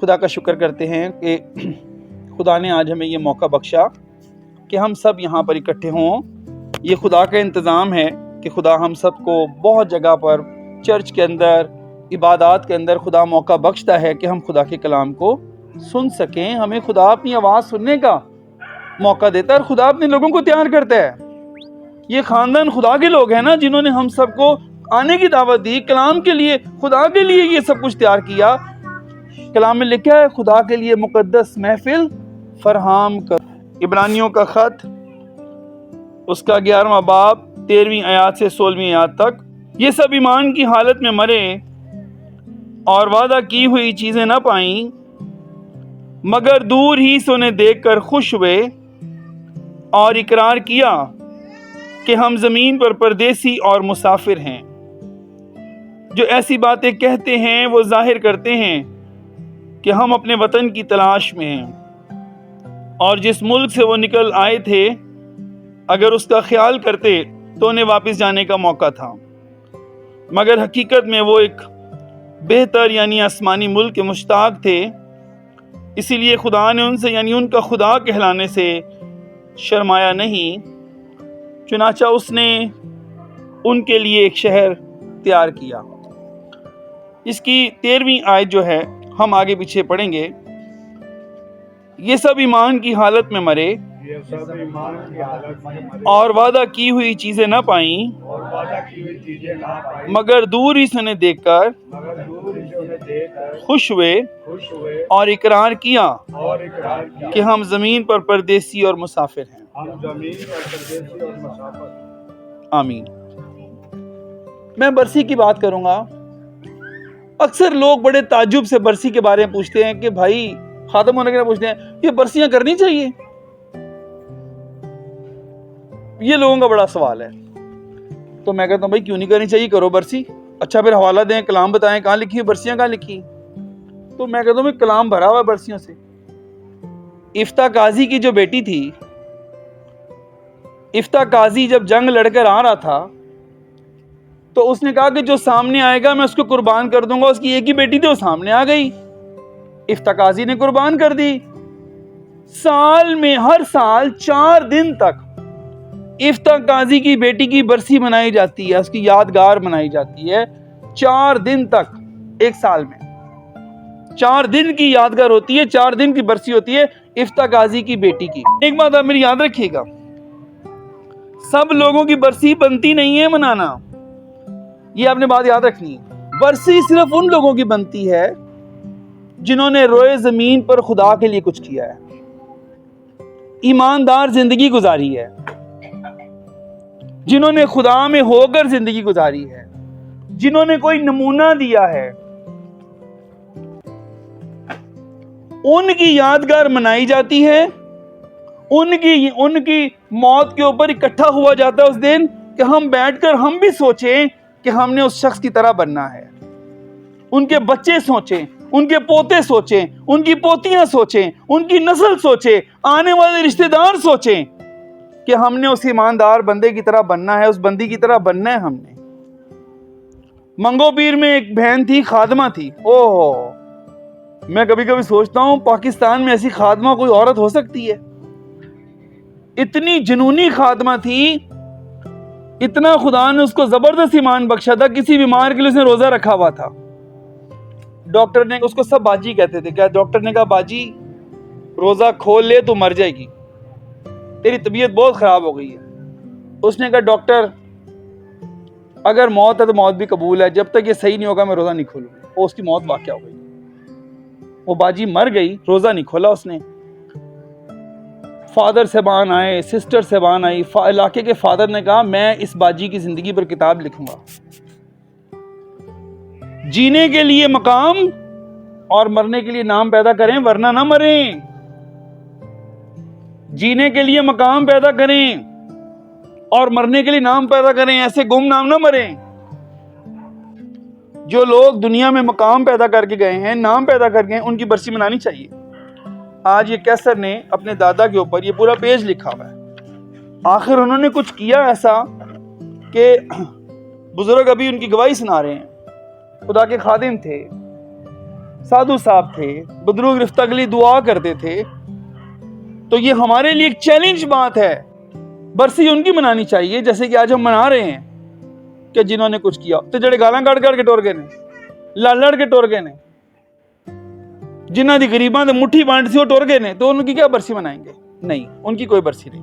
खुदा का शुक्र करते हैं कि खुदा ने आज हमें ये मौका बख्शा कि हम सब यहाँ पर इकट्ठे हों। ये खुदा का इंतज़ाम है कि खुदा हम सब को बहुत जगह पर चर्च के अंदर, इबादत के अंदर खुदा मौका बख्शता है कि हम खुदा के कलाम को सुन सकें। हमें खुदा अपनी आवाज़ सुनने का मौका देता है और खुदा अपने लोगों को तैयार करता है। ये ख़ानदान खुदा के लोग हैं ना, जिन्होंने हम सबको आने की दावत दी, कलाम के लिए, खुदा के लिए ये सब कुछ तैयार किया। कलाम में लिखा है खुदा के लिए मुकद्दस महफिल फरहाम कर। इब्रानियों का ख़त उसका 11वां बाब 13वीं आयत से 16वीं आयत तक। ये सब ईमान की हालत में मरे और वादा की हुई चीज़ें न पाईं, मगर दूर ही से उन्हें देखकर खुश हुए और इकरार किया कि हम ज़मीन पर परदेसी और मुसाफिर हैं। जो ऐसी बातें कहते हैं वो जाहिर करते हैं कि हम अपने वतन की तलाश में हैं, और जिस मुल्क से वो निकल आए थे अगर उसका ख्याल करते तो उन्हें वापस जाने का मौका था, मगर हकीकत में वो एक बेहतर यानी आसमानी मुल्क के मुश्ताक थे। इसीलिए खुदा ने उनसे यानी उनका खुदा कहलाने से शर्माया नहीं, चुनाचा उसने उनके लिए एक शहर तैयार किया। इसकी 13वीं आयत जो है हम आगे पीछे पढ़ेंगे। ये सब ईमान की हालत में मरे और वादा की हुई चीजें न पाईं, मगर दूर ही से उन्हें देखकर खुश हुए और इकरार किया कि हम जमीन पर परदेसी और मुसाफिर हैं। आमीन। मैं बरसी की बात करूंगा। अक्सर लोग बड़े ताज्जुब से बरसी के बारे में पूछते हैं कि भाई, खातम होने के बाद पूछते हैं ये बरसियां करनी चाहिए। ये लोगों का बड़ा सवाल है। तो मैं कहता हूं भाई क्यों नहीं करनी चाहिए, करो बरसी। अच्छा फिर हवाला दें, कलाम बताएं कहाँ लिखी है बरसियां, कहाँ लिखी। तो मैं कहता हूं कलाम भरा हुआ है बरसियों से। इफ्ता काजी की जो बेटी थी, इफ्ता काजी जब जंग लड़कर आ रहा था तो उसने कहा कि जो सामने आएगा मैं उसको कुर्बान कर दूंगा। उसकी एक ही बेटी थी, वो सामने आ गई, इफ्ता काजी ने कुर्बान कर दी। साल में हर साल 4 दिन तक इफ्ता काजी की बेटी की बरसी मनाई जाती है, उसकी यादगार मनाई जाती है। 4 दिन तक एक साल में 4 दिन की यादगार होती है, 4 दिन की बरसी होती है इफ्ता काजी की बेटी की। एक बात आप मेरी याद रखिएगा, सब लोगों की बरसी बनती नहीं है मनाना, ये आपने बात याद रखनी है। बरसी सिर्फ उन लोगों की बनती है जिन्होंने रोए जमीन पर खुदा के लिए कुछ किया है, ईमानदार जिंदगी गुजारी है, जिन्होंने खुदा में होकर जिंदगी गुजारी है, जिन्होंने कोई नमूना दिया है, उनकी यादगार मनाई जाती है। उनकी मौत के ऊपर इकट्ठा हुआ जाता है उस दिन कि हम बैठकर हम भी सोचें कि हमने उस शख्स की तरह बनना है। उनके बच्चे सोचें, उनके पोते सोचें, उनकी पोतियां सोचें, उनकी नस्ल सोचें, आने वाले रिश्तेदार सोचें कि हमने उस ईमानदार बंदे की तरह बनना है, उस बंदी की तरह बनना है हमने। मंगो पीर में एक बहन थी, खादमा थी। ओह, मैं कभी कभी सोचता हूं पाकिस्तान में ऐसी खादमा कोई औरत हो सकती है? इतनी जुनूनी खादमा थी, इतना खुदा ने उसको जबरदस्त ईमान बख्शा था। किसी बीमार के लिए उसने रोजा रखा हुआ था। डॉक्टर ने, उसको सब बाजी कहते थे, क्या डॉक्टर ने कहा बाजी रोजा खोल ले तो मर जाएगी, तेरी तबीयत बहुत खराब हो गई है। उसने कहा डॉक्टर अगर मौत है तो मौत भी कबूल है, जब तक ये सही नहीं होगा मैं रोजा नहीं खोलूंगी। वो उसकी मौत वाक़या हो गई, वो बाजी मर गई, रोजा नहीं खोला उसने। फादर साहबान आए, सिस्टर साहबान आई, इलाके के फादर ने कहा मैं इस बाजी की जिंदगी पर किताब लिखूंगा। जीने के लिए मकाम और मरने के लिए नाम पैदा करें वरना ना मरें। जीने के लिए मकाम पैदा करें और मरने के लिए नाम पैदा करें, ऐसे गुमनाम ना मरें। जो लोग दुनिया में मकाम पैदा करके गए हैं, नाम पैदा कर गए, उनकी बरसी मनानी चाहिए। आज ये कैसर ने अपने दादा के ऊपर ये पूरा पेज लिखा हुआ है। आखिर उन्होंने कुछ किया ऐसा कि बुजुर्ग अभी उनकी गवाही सुना रहे हैं। खुदा के खादिम थे, साधु साहब थे, बुजुर्ग रिफ्तगली दुआ करते थे। तो ये हमारे लिए एक चैलेंज बात है। बरसी उनकी मनानी चाहिए जैसे कि आज हम मना रहे हैं कि जिन्होंने कुछ किया। तो जड़े गालां कड़ के टुर गए ने, लड़ के टुर गए ने, जिन्हों की गरीबों के मुट्ठी बांट सी वो टुर गए ने, तो उनकी क्या बरसी मनाएंगे? नहीं, उनकी कोई बरसी नहीं।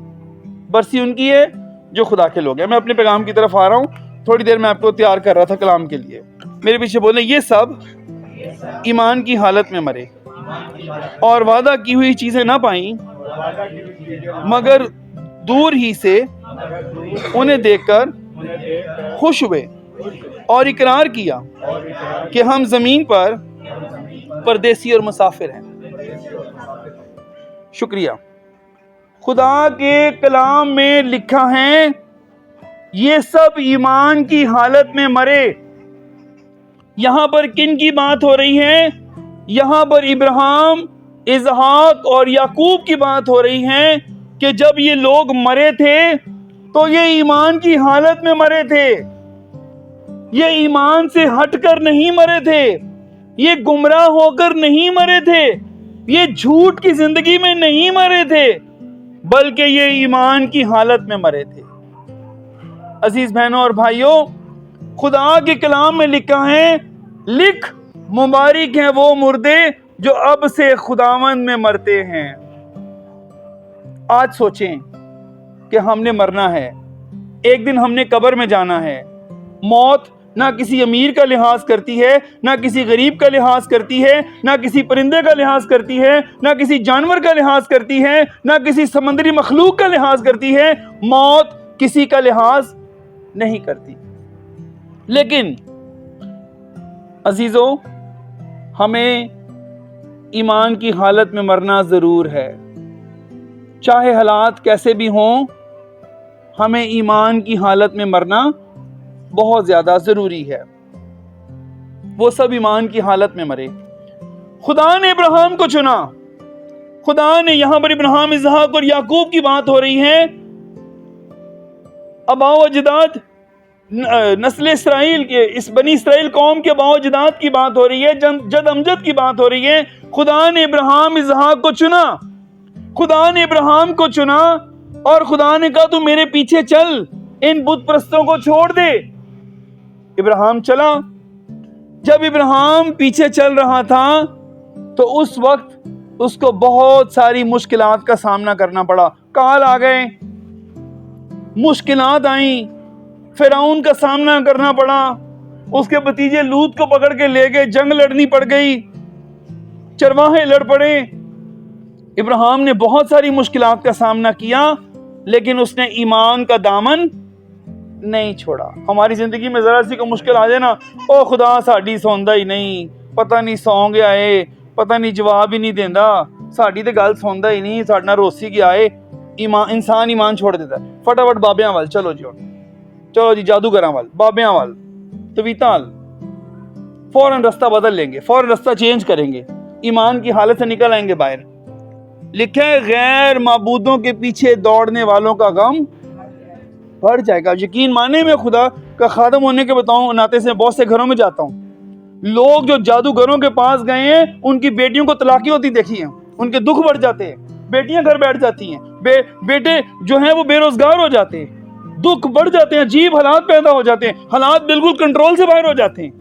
बरसी उनकी है जो खुदा के लोग हैं। मैं अपने पैगाम की तरफ आ रहा हूँ। थोड़ी देर मैं आपको तैयार कर रहा था कलाम के लिए। मेरे पीछे बोले, ये सब ईमान की हालत में मरे और वादा की हुई चीजें ना पाई, मगर दूर ही से उन्हें देखकर खुश हुए और इकरार किया कि हम जमीन पर परदेसी और मुसाफिर हैं। शुक्रिया। खुदा के कलाम में लिखा है ये सब ईमान की हालत में मरे। यहां पर किन की बात हो रही है? यहां पर इब्राहिम, इसहाक और याकूब की बात हो रही है कि जब ये लोग मरे थे तो ये ईमान की हालत में मरे थे। ये ईमान से हटकर नहीं मरे थे, ये गुमराह होकर नहीं मरे थे, ये झूठ की जिंदगी में नहीं मरे थे, बल्कि ये ईमान की हालत में मरे थे। अजीज बहनों और भाइयों, खुदा के कलाम में लिखा है, लिख मुबारक हैं वो मुर्दे जो अब से खुदावंद में मरते हैं। आज सोचें कि हमने मरना है, एक दिन हमने कब्र में जाना है। मौत ना किसी अमीर का लिहाज करती है, ना किसी गरीब का लिहाज करती है, ना किसी परिंदे का लिहाज करती है, ना किसी जानवर का लिहाज करती है, ना किसी समुद्री मखलूक का लिहाज करती है। मौत किसी का लिहाज नहीं करती। लेकिन अजीजों, हमें ईमान की हालत में मरना जरूर है। चाहे हालात कैसे भी हों, हमें ईमान की हालत में मरना बहुत ज्यादा जरूरी है। वो सब ईमान की हालत में मरे। खुदा ने इब्राहिम को चुना। खुदा ने, यहां पर इब्राहिम, इसहाक और याकूब की बात हो रही है। अबाओ अजदाद, नस्ल इसराइल के, इस बनी इसराइल कौम के अबाओ अजदाद की बात हो रही है, जद अमजद की बात हो रही है। खुदा ने इब्राहिम, इसहाक को चुना। खुदा ने इब्राहिम को चुना और खुदा ने कहा तू मेरे पीछे चल, इन बुत परस्तों को छोड़ दे। इब्राहिम चला। जब इब्राहिम पीछे चल रहा था तो उस वक्त उसको बहुत सारी मुश्किलात का सामना करना पड़ा। काल आ गए, मुश्किलात आई, फिरौन का सामना करना पड़ा, उसके भतीजे लूत को पकड़ के ले गए, जंग लड़नी पड़ गई, चरवाहे लड़ पड़े। इब्राहिम ने बहुत सारी मुश्किलात का सामना किया, लेकिन उसने ईमान का दामन नहीं छोड़ा। हमारी जिंदगी में जरा सी को मुश्किल आ जाए ना, ओ खुदा साड़ी सौंदा ही नहीं, पता नहीं सौ गया है, पता नहीं जवाब ही नहीं देंदा, साड़ी तो गल सौंदा ही नहीं, साडे नाल रोसी गया है। इंसान ईमान छोड़ देता है। फटाफट बाबियां वाल चलो जी, चलो जी, जादूगरां वाल, बाबियां वाल, तवीतां वाल, फौरन रास्ता बदल लेंगे, फौरन रास्ता चेंज करेंगे, ईमान की हालत से निकल आएंगे बाहर। लिखे गैर माबूदों के पीछे दौड़ने वालों का गम बढ़ जाएगा। यकीन माने, मैं खुदा का खादम होने के बताऊं नाते से बहुत से घरों में जाता हूं, लोग जो जादूगरों के पास गए हैं उनकी बेटियों को तलाकी होती देखी है, उनके दुख बढ़ जाते हैं, बेटियां घर बैठ जाती हैं, बेटे जो हैं वो बेरोजगार हो जाते हैं, दुख बढ़ जाते हैं, अजीब हालात पैदा हो जाते हैं, हालात बिल्कुल कंट्रोल से बाहर हो जाते हैं।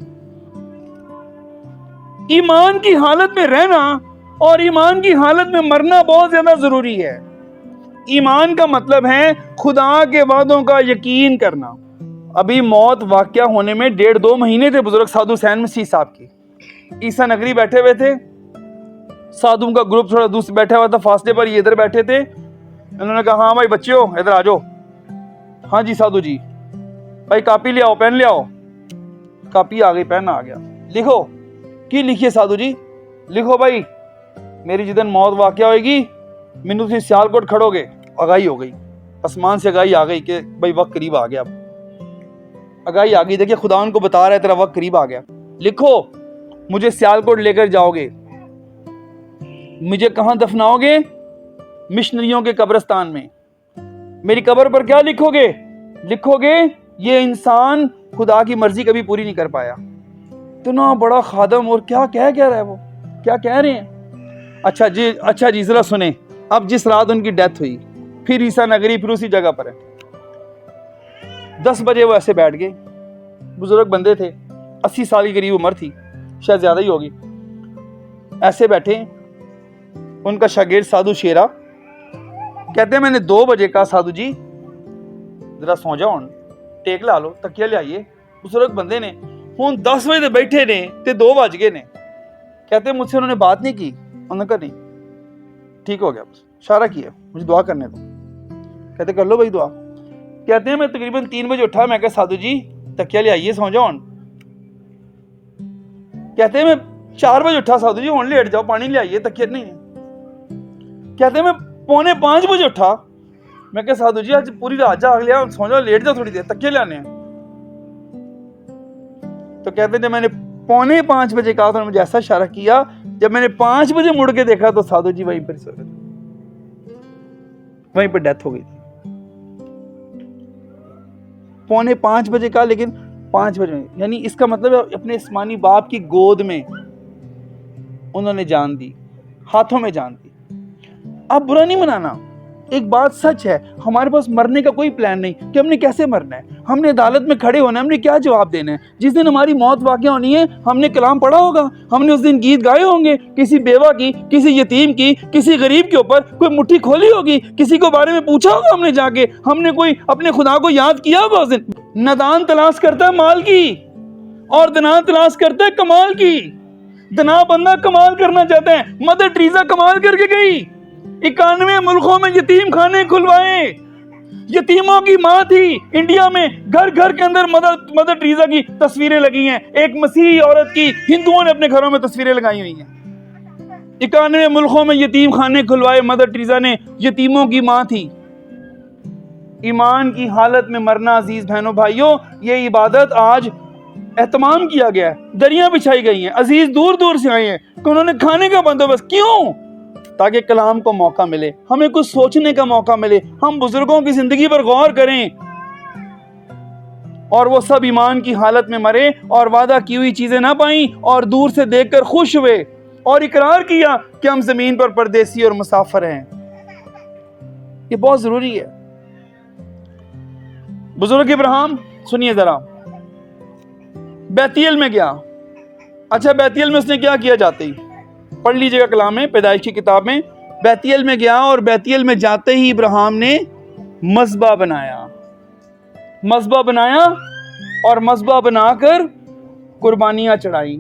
ईमान की हालत में रहना और ईमान की हालत में मरना बहुत ज्यादा जरूरी है। ईमान का मतलब है खुदा के वादों का यकीन करना। अभी मौत वाकया होने में 1.5-2 महीने थे बुजुर्ग साधु हुसैन मसीह साहब की। ईसा नगरी बैठे हुए थे, साधुओं का ग्रुप थोड़ा दूसरे बैठा हुआ था फासले पर, ये इधर बैठे थे। उन्होंने कहा हाँ भाई बच्चों इधर आ जाओ। हाँ जी साधु जी, भाई कापी ले आओ, पेन ले आओ। कापी आ गई, पेन आ गया, लिखो। की लिखिए साधु जी? लिखो भाई, मेरी जिदन मौत वाकया होगी, मैनू तुसीं सियालकोट खड़ोगे। आगाही हो गई, आसमान से आगाही आ गई कि भाई वक्त करीब आ गया। अब आगाही आ गई, देखिए खुदा उनको बता रहा है तेरा वक्त करीब आ गया। लिखो, मुझे सियालकोट लेकर जाओगे, मुझे कहां दफनाओगे? मिशनरियों के कब्रिस्तान में। मेरी कब्र पर क्या लिखोगे? लिखोगे ये इंसान खुदा की मर्जी कभी पूरी नहीं कर पाया। इतना बड़ा खादम, और क्या रहा है वो, क्या कह रहे हैं? अच्छा जी जरा सुने। अब जिस रात उनकी डेथ हुई, फिर ईसा नगरी फिर उसी जगह पर है। 10 बजे वो ऐसे बैठ गए, बुजुर्ग बंदे थे, 80 साल की करीब उम्र थी, शायद ज्यादा ही होगी। ऐसे बैठे, उनका शागिर्द साधु शेरा कहते हैं मैंने 2 बजे कहा साधु जी जरा सो जाओ, टेक ला लो, तकिया ले आइए। बुजुर्ग बंदे ने हूँ 10 बजे बैठे ने ते 2 बज गए ने। कहते मुझसे उन्होंने बात नहीं की। उन्होंने कहा नहीं, ठीक हो गया, बस इशारा किया मुझे दुआ करने दो। कहते कर लो भाई दुआ। कहते हैं मैं तकरीबन 3 बजे उठा, मैं कहा साधु जी तकिया ले आइए सो जाओ। कहते हैं मैं 4 बजे उठा, साधु जी हूँ लेट जाओ, पानी ले आइए, तकिया नहीं है। कहते हैं मैं 4:45 बजे उठा, मैं कहा साधु जी आज पूरी रात जाग लिया, सो जाओ, लेट जाओ थोड़ी देर, तकिया लाने हैं। तो कहते जब मैंने 4:45 बजे कहा तो मुझे ऐसा इशारा किया, जब मैंने 5 बजे मुड़ के देखा तो साधु जी वहीं पर सो गए, वहीं पर डेथ हो गई थी। 4:45 बजे कहा, लेकिन 5 बजे, यानी इसका मतलब अपने इस्मानी बाप की गोद में उन्होंने जान दी, हाथों में जान दी। अब बुरा नहीं मनाना, एक बात सच है, हमारे पास मरने का कोई प्लान नहीं कि हमने कैसे मरना है, हमने अदालत में खड़े होना है, हमने क्या जवाब देना है। जिस दिन हमारी मौत वाक़या होनी है, हमने कलाम पढ़ा होगा, हमने उस दिन गीत गाए होंगे, किसी बेवा की, किसी यतीम की, किसी गरीब के ऊपर कोई मुट्ठी खोली होगी, किसी को बारे में पूछा होगा हमने जाके, हमने कोई अपने खुदा को याद किया होगा उस दिन। नादान तलाश करता है माल की और दना तलाश करता है कमाल की। दना बंदा कमाल करना चाहता है, मदर टेरेसा कमाल करके गई, 91 मुल्कों में यतीम खाने खुलवाए, यतीमों की माँ थी। इंडिया में घर घर के अंदर मदर टेरेसा की तस्वीरें लगी हैं, एक मसीही औरत की हिंदुओं ने अपने घरों में तस्वीरें लगाई हुई हैं। 91 मुल्कों में यतीम खाने खुलवाए, मदर टेरेसा ने यतीमों की माँ थी। ईमान की हालत में मरना, अजीज बहनों भाइयों, ये इबादत आज एहतमाम किया गया है, दरियां बिछाई गई हैं, अजीज दूर दूर से आए हैं कि उन्होंने खाने का बंदोबस्त। क्यों? ताकि कलाम को मौका मिले, हमें कुछ सोचने का मौका मिले, हम बुजुर्गों की जिंदगी पर गौर करें। और वो सब ईमान की हालत में मरे और वादा की हुई चीजें ना पाई और दूर से देखकर खुश हुए और इकरार किया कि हम जमीन पर परदेसी और मुसाफिर हैं। ये बहुत जरूरी है। बुजुर्ग इब्राहिम, सुनिए जरा, बैतियल में गया। अच्छा, बैतियल में उसने क्या किया? जाते ही पढ़ लीजिएगा कलाम में, पैदाइश की किताब में। बैतियल में गया और बैतियल में जाते ही इब्राहिम ने मज़बा बनाया, मज़बा बनाया और मज़बा बनाकर कुर्बानियां चढ़ाई।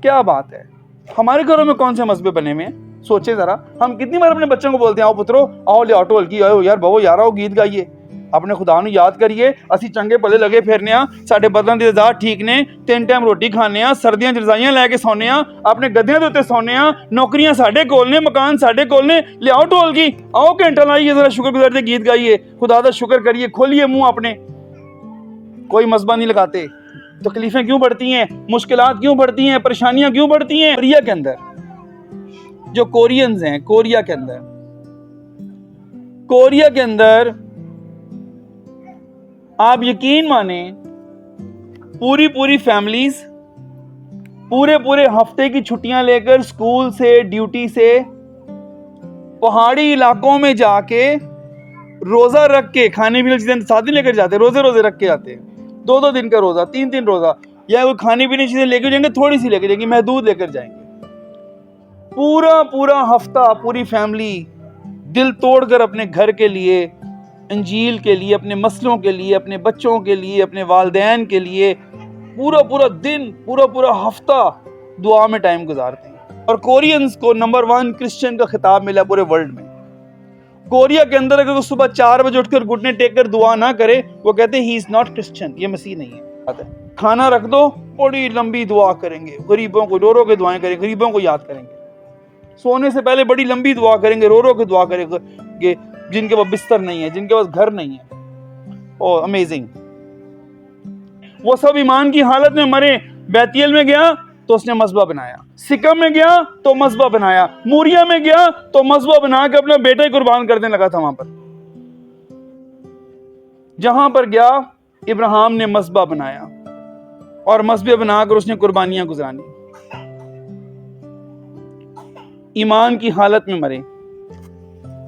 क्या बात है! हमारे घरों में कौन से मज़बे बने हुए हैं? सोचे जरा, हम कितनी बार अपने बच्चों को बोलते हैं आओ पुत्रो, आओ ले ऑटो हल्की आओ यार बवो यार आओ गीत गाइए, अपने खुदा नूं याद करिए। असी चंगे भले लगे फिरने आ, साडे बदलां दे दाद ठीक ने, 3 टाइम रोटी खाने आ, सर्दियां च रजाइयां लैके सौने आ, अपने गद्दियां दे उत्ते सौने आ, नौकरियां साडे कोल ने, मकान साडे कोल ने, ले आओ ढोलकी, आओ घंटा लाइए जरा शुक्रगुजार दे गीत गाइए, खुदा दा शुक्र करिए, खोलिए मुंह अपने। कोई मज़बा नहीं लगाते। तकलीफें क्यों बढ़ती हैं, मुश्किलात क्यों बढ़ती हैं, परेशानियां क्यों बढ़ती हैं? कोरिया के अंदर जो कोरियंस हैं, कोरिया के अंदर आप यकीन माने पूरी फैमिलीज पूरे हफ्ते की छुट्टियां लेकर स्कूल से, ड्यूटी से, पहाड़ी इलाकों में जाके रोजा रख के, खाने पीने की चीजें साथ ही लेकर जाते, रोजे रख के आते हैं। 2-2 दिन का रोजा, 3-3 रोजा, या कोई खाने पीने की चीजें लेकर जाएंगे, थोड़ी सी लेकर जाएंगे, महदूद लेकर जाएंगे। पूरा हफ्ता पूरी फैमिली दिल तोड़कर अपने घर के लिए, इंजील के लिए, अपने मसलों के लिए, अपने बच्चों के लिए, अपने वालिदैन के लिए पूरा दिन, पूरा हफ्ता दुआ में टाइम गुजारते हैं। और कोरियंस को नंबर 1 क्रिश्चियन का खिताब मिला पूरे वर्ल्ड में। कोरिया के अंदर अगर वो सुबह 4 बजे उठकर घुटने टेक कर दुआ ना करे, वो कहते हैं ही इज नॉट क्रिश्चियन, ये मसीह नहीं है। खाना रख दो, बड़ी लंबी दुआ करेंगे, गरीबों को रो के दुआएं करेंगे, गरीबों को याद करेंगे। सोने से पहले बड़ी लंबी दुआ करेंगे, रो के दुआ करेंगे, जिनके पास बिस्तर नहीं है, जिनके पास घर नहीं है। ओ अमेजिंग! वो सब ईमान की हालत में मरे। बैतियल में गया तो उसने मज़बा बनाया, सिकम में गया तो मज़बा बनाया, मूरिया में गया तो मज़बा बना के अपना बेटा ही कुर्बान करने लगा था। वहां पर जहां पर गया इब्राहिम ने मज़बा बनाया और मज़बे बनाकर उसने कुर्बानियां गुजारी। ईमान की हालत में मरे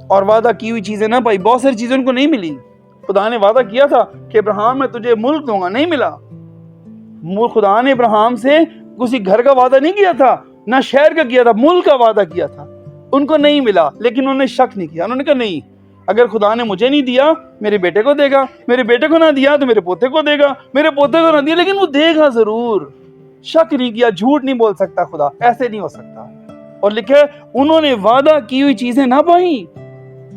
और वादा की हुई चीज़ें ना पाई। बहुत सारी चीज़ें उनको नहीं मिली। खुदा ने वादा किया था कि इब्राहिम मैं तुझे मुल्क दूंगा, नहीं मिला। खुदा ने इब्राहिम से किसी घर का वादा नहीं किया था, ना शहर का किया था, मुल्क का वादा किया था। उनको नहीं मिला, लेकिन उन्होंने शक नहीं किया। उन्होंने कहा नहीं, अगर खुदा ने मुझे नहीं दिया मेरे बेटे को देगा, मेरे बेटे को ना दिया तो मेरे पोते को देगा, मेरे पोते को ना दिया लेकिन वो देगा जरूर। शक नहीं किया, झूठ नहीं बोल सकता खुदा, ऐसे नहीं हो सकता। और लिखे उन्होंने वादा की हुई चीजें ना पाई,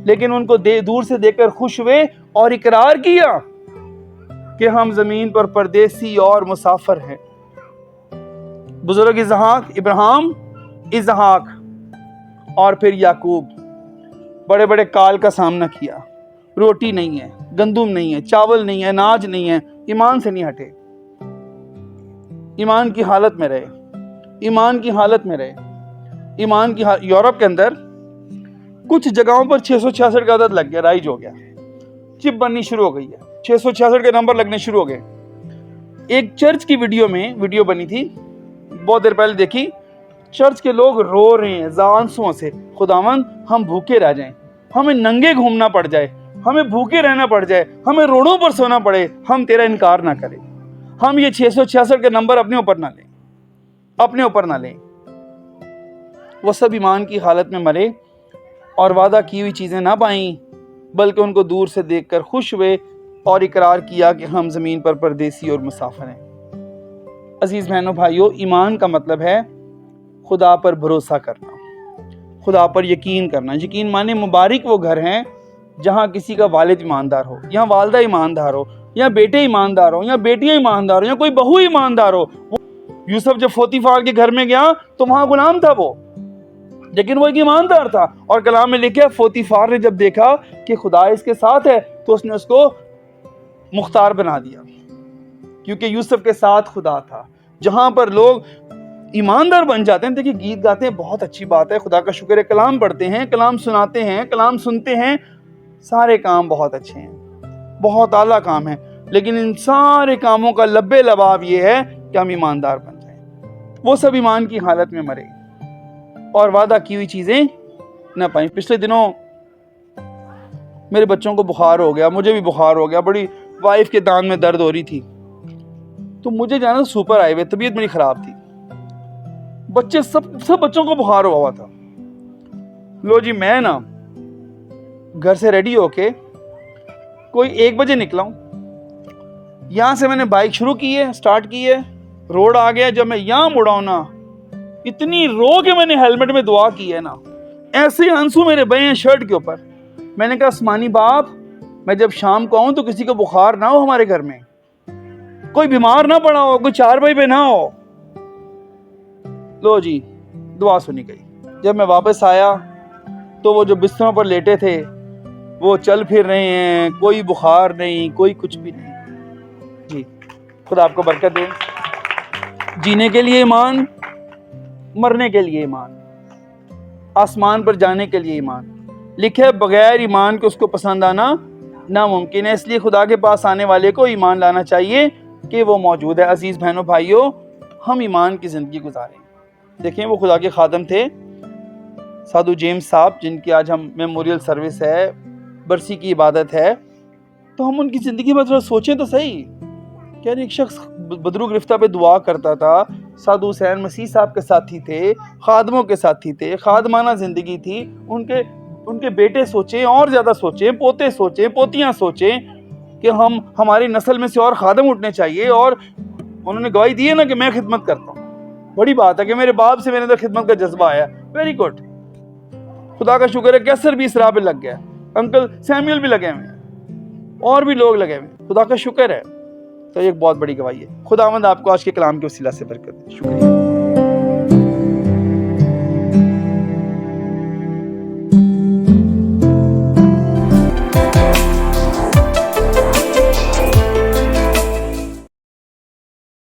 लेकिन उनको दूर से देखकर खुश हुए और इकरार किया कि हम जमीन पर परदेसी और मुसाफिर हैं। बुजुर्ग इब्राहिम, इसहाक और फिर याकूब बड़े बड़े काल का सामना किया। रोटी नहीं है, गंदुम नहीं है, चावल नहीं है, अनाज नहीं है, ईमान से नहीं हटे। ईमान की हालत में रहे, ईमान की हालत में रहे, ईमान की यूरोप के अंदर कुछ जगहों पर 666 का आदत लग गया, राइज हो गया, चिप बननी शुरू हो गई है, 666 के नंबर लगने शुरू हो गए। एक चर्च की वीडियो बनी थी, बहुत देर पहले देखी। चर्च के लोग रो रहे हैं आंसुओं से, खुदावंद हम भूखे रह जाएं, हमें नंगे घूमना पड़ जाए, हमें भूखे रहना पड़ जाए, हमें रोडों पर सोना पड़े, हम तेरा इनकार ना करें। हम ये 666 के नंबर अपने ऊपर ना लें, अपने ऊपर ना लें। वो सब ईमान की हालत में मरे और वादा की हुई चीज़ें ना पाई, बल्कि उनको दूर से देखकर खुश हुए और इकरार किया कि हम ज़मीन पर परदेसी और मुसाफिर हैं। अजीज़ बहनों भाइयों, ईमान का मतलब है खुदा पर भरोसा करना, खुदा पर यकीन करना। यकीन माने मुबारक वो घर हैं जहाँ किसी का वालिद ईमानदार हो, यहाँ वालदा ईमानदार हो, या बेटे ईमानदार हो, या बेटियां ईमानदार हो, या कोई बहू ईमानदार हो। यूसुफ जब पोतीफार के घर में गया तो वहां गुलाम था वो, लेकिन वो एक ईमानदार था। और कलाम में लिखा पोतीफार ने जब देखा कि खुदा इसके साथ है तो उसने उसको मुख्तार बना दिया, क्योंकि यूसुफ के साथ खुदा था। जहां पर लोग ईमानदार बन जाते हैं, देखिए गीत गाते हैं, बहुत अच्छी बात है, खुदा का शुक्र है, कलाम पढ़ते हैं, कलाम सुनाते हैं, कलाम सुनते हैं, सारे काम बहुत अच्छे हैं, बहुत आला काम है। लेकिन इन सारे कामों का लब्बे लबाब ये है कि हम ईमानदार बन जाएं। वो सब ईमान की हालत में मरे और वादा की हुई चीजें न पाई। पिछले दिनों मेरे बच्चों को बुखार हो गया, मुझे भी बुखार हो गया, बड़ी वाइफ के दांत में दर्द हो रही थी, तो मुझे जाना सुपर आए हुए, तबीयत मेरी खराब थी, बच्चे सब बच्चों को बुखार हुआ था। लो जी, मैं ना घर से रेडी होके कोई 1 बजे निकला हूं, यहां से मैंने बाइक शुरू की है, स्टार्ट की है, रोड आ गया। जब मैं यहां मुड़ा हूं ना, इतनी रो के मैंने हेलमेट में दुआ की है ना, ऐसे आंसू मेरे बहे हैं शर्ट के ऊपर। मैंने कहा आसमानी बाप, मैं जब शाम को आऊं तो किसी को बुखार ना हो, हमारे घर में कोई बीमार ना पड़ा हो, कोई चारपाई पे ना हो। लो जी, दुआ सुनी गई। जब मैं वापस आया तो वो जो बिस्तरों पर लेटे थे वो चल फिर रहे हैं, कोई बुखार नहीं, कोई कुछ भी नहीं। जी, खुदा आपको बरकत दे। जीने के लिए ईमान, मरने के लिए ईमान, आसमान पर जाने के लिए ईमान। लिखे बगैर ईमान के उसको पसंद आना नामुमकिन है। इसलिए खुदा के पास आने वाले को ईमान लाना चाहिए कि वो मौजूद है। अजीज़ बहनों भाइयों, हम ईमान की ज़िंदगी गुजारें। देखें, वो खुदा के खादम थे साधु जेम्स साहब, जिनकी आज हम मेमोरियल सर्विस है, बरसी की इबादत है, तो हम उनकी ज़िंदगी में थोड़ा सोचें तो सही। क्या एक शख्स बदरू गिरफ्ता पे दुआ करता था, साधु हुसैन मसीह साहब के साथी थे, खादमों के साथी थे, खादमाना ज़िंदगी थी। उनके बेटे सोचें, और ज़्यादा सोचें, पोते सोचें, पोतियाँ सोचें कि हमारी नस्ल में से और खादम उठने चाहिए। और उन्होंने गवाही दी है ना कि मैं खिदमत करता हूँ। बड़ी बात है कि मेरे बाप से मेरे अंदर खिदमत का जज्बा आया, वेरी गुड। खुदा का शुक्र है कैसर भी इस राह पे लग गया, अंकल सैमुअल भी लगे हुए हैं, और भी लोग लगे हुए, खुदा का शुक्र है। तो एक बहुत बड़ी गवाही है। खुदावंद आपको आज के कलाम के वसीला से बरकत दे। शुक्रिया।